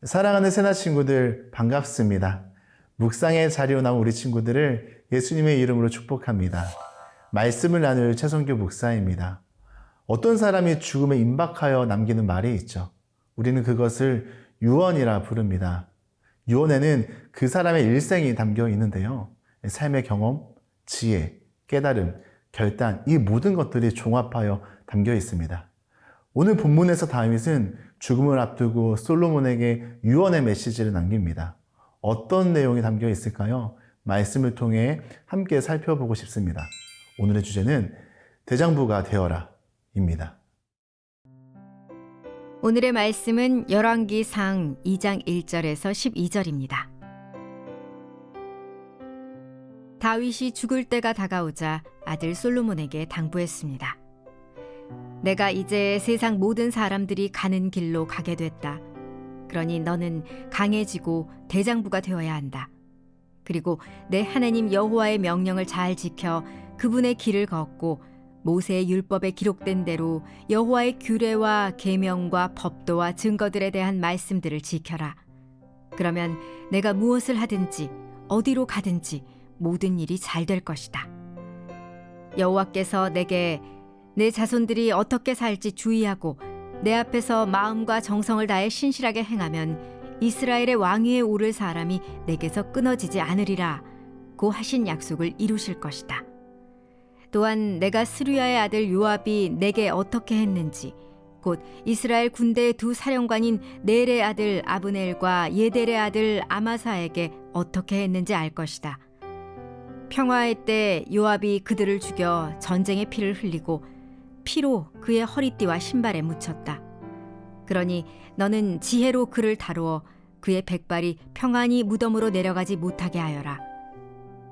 사랑하는 새나 친구들 반갑습니다. 묵상의 자리로 나온 우리 친구들을 예수님의 이름으로 축복합니다. 말씀을 나눌 최성교 목사입니다. 어떤 사람이 죽음에 임박하여 남기는 말이 있죠. 우리는 그것을 유언이라 부릅니다. 유언에는 그 사람의 일생이 담겨 있는데요. 삶의 경험, 지혜, 깨달음, 결단, 이 모든 것들이 종합하여 담겨 있습니다. 오늘 본문에서 다윗은 죽음을 앞두고 솔로몬에게 유언의 메시지를 남깁니다. 어떤 내용이 담겨 있을까요? 말씀을 통해 함께 살펴보고 싶습니다. 오늘의 주제는 대장부가 되어라 입니다. 오늘의 말씀은 열왕기상 2장 1절에서 12절입니다. 다윗이 죽을 때가 다가오자 아들 솔로몬에게 당부했습니다. 내가 이제 세상 모든 사람들이 가는 길로 가게 됐다. 그러니 너는 강해지고 대장부가 되어야 한다. 그리고 내 하나님 여호와의 명령을 잘 지켜 그분의 길을 걷고 모세의 율법에 기록된 대로 여호와의 규례와 계명과 법도와 증거들에 대한 말씀들을 지켜라. 그러면 내가 무엇을 하든지 어디로 가든지 모든 일이 잘 될 것이다. 여호와께서 내게 내 자손들이 어떻게 살지 주의하고 내 앞에서 마음과 정성을 다해 신실하게 행하면 이스라엘의 왕위에 오를 사람이 내게서 끊어지지 않으리라 고 하신 약속을 이루실 것이다. 또한 내가 스루야의 아들 요압이 내게 어떻게 했는지 곧 이스라엘 군대의 두 사령관인 넬의 아들 아브넬과 예델의 아들 아마사에게 어떻게 했는지 알 것이다. 평화의 때 요압이 그들을 죽여 전쟁의 피를 흘리고 피로 그의 허리띠와 신발에 묻혔다. 그러니 너는 지혜로 그를 다루어 그의 백발이 평안히 무덤으로 내려가지 못하게 하여라.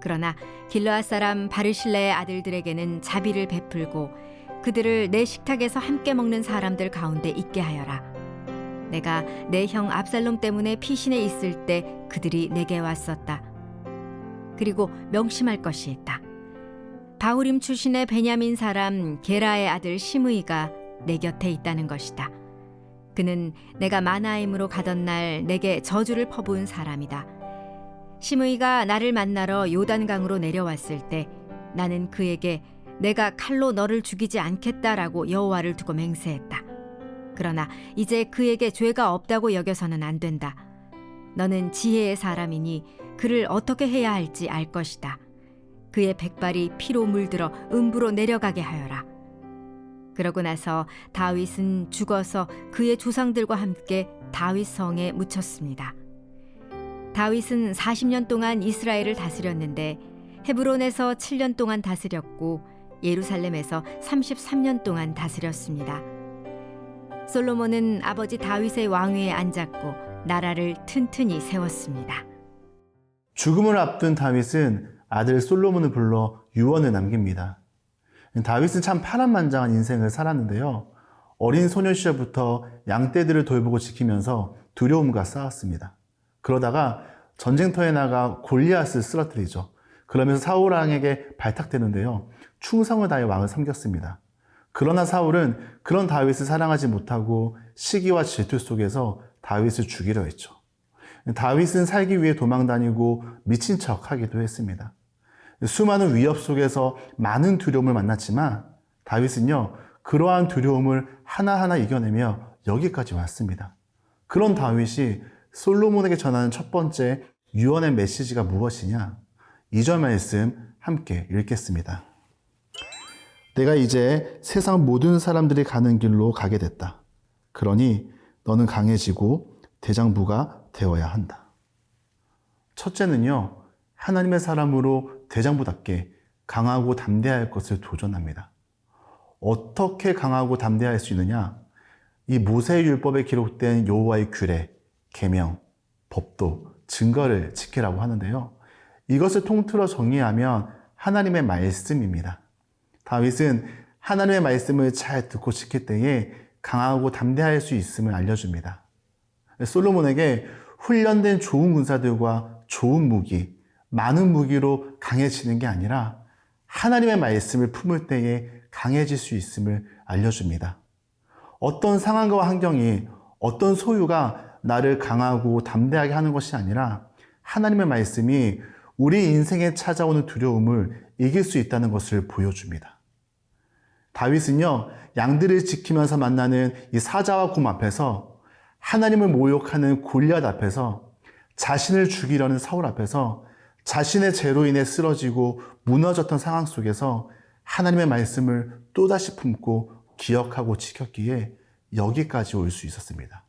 그러나 길르앗 사람 바르실레의 아들들에게는 자비를 베풀고 그들을 내 식탁에서 함께 먹는 사람들 가운데 있게 하여라. 내가 내 형 압살롬 때문에 피신해 있을 때 그들이 내게 왔었다. 그리고 명심할 것이 있다. 바후림 출신의 베냐민 사람 게라의 아들 시므이가 내 곁에 있다는 것이다. 그는 내가 마나임으로 가던 날 내게 저주를 퍼부은 사람이다. 시므이가 나를 만나러 요단강으로 내려왔을 때 나는 그에게 내가 칼로 너를 죽이지 않겠다라고 여호와를 두고 맹세했다. 그러나 이제 그에게 죄가 없다고 여겨서는 안 된다. 너는 지혜의 사람이니 그를 어떻게 해야 할지 알 것이다. 그의 백발이 피로 물들어 음부로 내려가게 하여라. 그러고 나서 다윗은 죽어서 그의 조상들과 함께 다윗 성에 묻혔습니다. 다윗은 40년 동안 이스라엘을 다스렸는데 헤브론에서 7년 동안 다스렸고 예루살렘에서 33년 동안 다스렸습니다. 솔로몬은 아버지 다윗의 왕위에 앉았고 나라를 튼튼히 세웠습니다. 죽음을 앞둔 다윗은 아들 솔로몬을 불러 유언을 남깁니다. 다윗은 참 파란만장한 인생을 살았는데요. 어린 소년 시절부터 양떼들을 돌보고 지키면서 두려움과 싸웠습니다. 그러다가 전쟁터에 나가 골리앗을 쓰러뜨리죠. 그러면서 사울 왕에게 발탁되는데요. 충성을 다해 왕을 섬겼습니다. 그러나 사울은 그런 다윗을 사랑하지 못하고 시기와 질투 속에서 다윗을 죽이려 했죠. 다윗은 살기 위해 도망다니고 미친 척 하기도 했습니다. 수많은 위협 속에서 많은 두려움을 만났지만 다윗은요, 그러한 두려움을 하나하나 이겨내며 여기까지 왔습니다. 그런 다윗이 솔로몬에게 전하는 첫 번째 유언의 메시지가 무엇이냐? 2절 말씀 함께 읽겠습니다. 내가 이제 세상 모든 사람들이 가는 길로 가게 됐다. 그러니 너는 강해지고 대장부가 되어야 한다. 첫째는요, 하나님의 사람으로 대장부답게 강하고 담대할 것을 도전합니다. 어떻게 강하고 담대할 수 있느냐? 이 모세의 율법에 기록된 여호와의 규례, 계명, 법도, 증거를 지키라고 하는데요. 이것을 통틀어 정의하면 하나님의 말씀입니다. 다윗은 하나님의 말씀을 잘 듣고 지킬 때에 강하고 담대할 수 있음을 알려줍니다. 솔로몬에게 훈련된 좋은 군사들과 좋은 무기, 많은 무기로 강해지는 게 아니라 하나님의 말씀을 품을 때에 강해질 수 있음을 알려줍니다. 어떤 상황과 환경이, 어떤 소유가 나를 강하고 담대하게 하는 것이 아니라 하나님의 말씀이 우리 인생에 찾아오는 두려움을 이길 수 있다는 것을 보여줍니다. 다윗은요, 양들을 지키면서 만나는 이 사자와 곰 앞에서, 하나님을 모욕하는 골리앗 앞에서, 자신을 죽이려는 사울 앞에서, 자신의 죄로 인해 쓰러지고 무너졌던 상황 속에서 하나님의 말씀을 또다시 품고 기억하고 지켰기에 여기까지 올 수 있었습니다.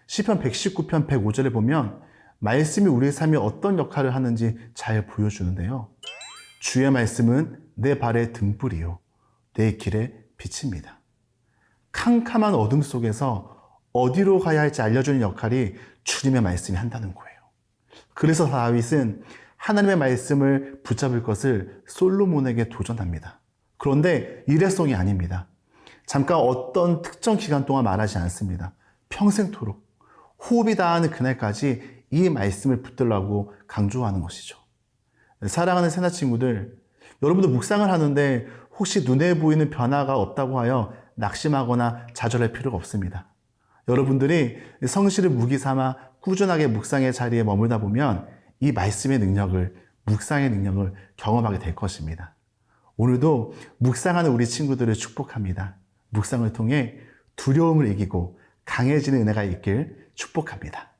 시편 119편 105절에 보면 말씀이 우리의 삶에 어떤 역할을 하는지 잘 보여주는데요. 주의 말씀은 내 발의 등불이요 내 길의 빛입니다. 캄캄한 어둠 속에서 어디로 가야 할지 알려주는 역할이 주님의 말씀이 한다는 거예요. 그래서 다윗은 하나님의 말씀을 붙잡을 것을 솔로몬에게 도전합니다. 그런데 일회성이 아닙니다. 잠깐 어떤 특정 기간 동안 말하지 않습니다. 평생토록 호흡이 닿는 그날까지 이 말씀을 붙들라고 강조하는 것이죠. 사랑하는 새나 친구들, 여러분도 묵상을 하는데 혹시 눈에 보이는 변화가 없다고 하여 낙심하거나 좌절할 필요가 없습니다. 여러분들이 성실을 무기 삼아 꾸준하게 묵상의 자리에 머물다 보면 이 말씀의 능력을, 묵상의 능력을 경험하게 될 것입니다. 오늘도 묵상하는 우리 친구들을 축복합니다. 묵상을 통해 두려움을 이기고 강해지는 은혜가 있길 축복합니다.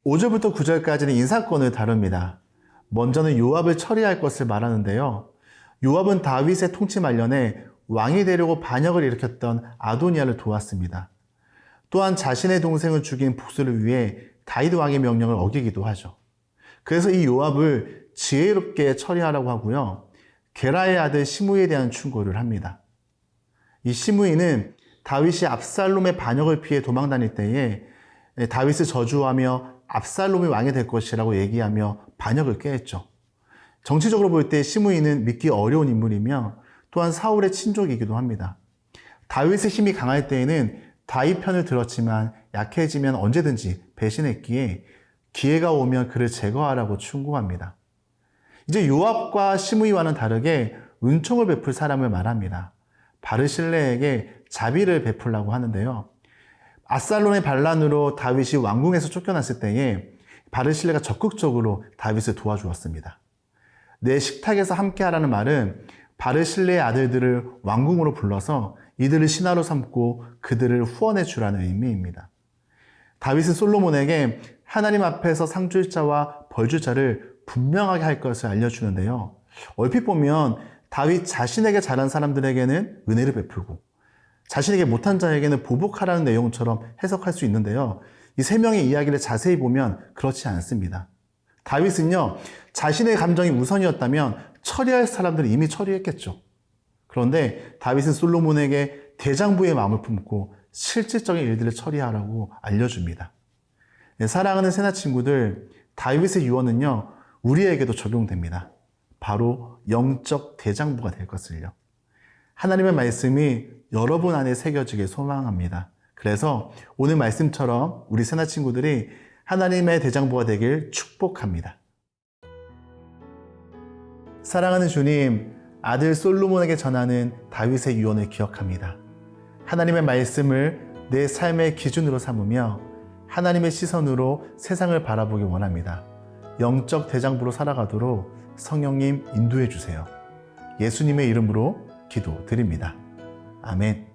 (5절부터 9절까지는) 인사권을 다룹니다. 먼저는 요압을 처리할 것을 말하는데요. 요압은 다윗의 통치 말년에 왕이 되려고 반역을 일으켰던 아도니아를 도왔습니다. 또한 자신의 동생을 죽인 복수를 위해 다윗 왕의 명령을 어기기도 하죠. 그래서 이 요압을 지혜롭게 처리하라고 하고요. 게라의 아들 시므이에 대한 충고를 합니다. 이 시므이는 다윗이 압살롬의 반역을 피해 도망 다닐 때에 다윗을 저주하며 압살롬이 왕이 될 것이라고 얘기하며 반역을 꾀했죠. 정치적으로 볼 때 시므이는 믿기 어려운 인물이며 또한 사울의 친족이기도 합니다. 다윗의 힘이 강할 때에는 다윗 편을 들었지만 약해지면 언제든지 배신했기에 기회가 오면 그를 제거하라고 충고합니다. 이제 요압과 시므이와는 다르게 은총을 베풀 사람을 말합니다. 바르실레에게 자비를 베풀라고 하는데요. 압살롬의 반란으로 다윗이 왕궁에서 쫓겨났을 때에 바르실레가 적극적으로 다윗을 도와주었습니다. 내 식탁에서 함께하라는 말은 바르실레의 아들들을 왕궁으로 불러서 이들을 신하로 삼고 그들을 후원해 주라는 의미입니다. 다윗은 솔로몬에게 하나님 앞에서 상 줄 자와 벌 줄 자를 분명하게 할 것을 알려주는데요. 얼핏 보면 다윗 자신에게 잘한 사람들에게는 은혜를 베풀고 자신에게 못한 자에게는 보복하라는 내용처럼 해석할 수 있는데요. 이 세 명의 이야기를 자세히 보면 그렇지 않습니다. 다윗은요, 자신의 감정이 우선이었다면 처리할 사람들은 이미 처리했겠죠. 그런데 다윗은 솔로몬에게 대장부의 마음을 품고 실질적인 일들을 처리하라고 알려줍니다. 사랑하는 새나 친구들, 다윗의 유언은요, 우리에게도 적용됩니다. 바로 영적 대장부가 될 것을요. 하나님의 말씀이 여러분 안에 새겨지길 소망합니다. 그래서 오늘 말씀처럼 우리 새나 친구들이 하나님의 대장부가 되길 축복합니다. 사랑하는 주님, 아들 솔로몬에게 전하는 다윗의 유언을 기억합니다. 하나님의 말씀을 내 삶의 기준으로 삼으며 하나님의 시선으로 세상을 바라보기 원합니다. 영적 대장부로 살아가도록 성령님 인도해 주세요. 예수님의 이름으로 기도드립니다. 아멘.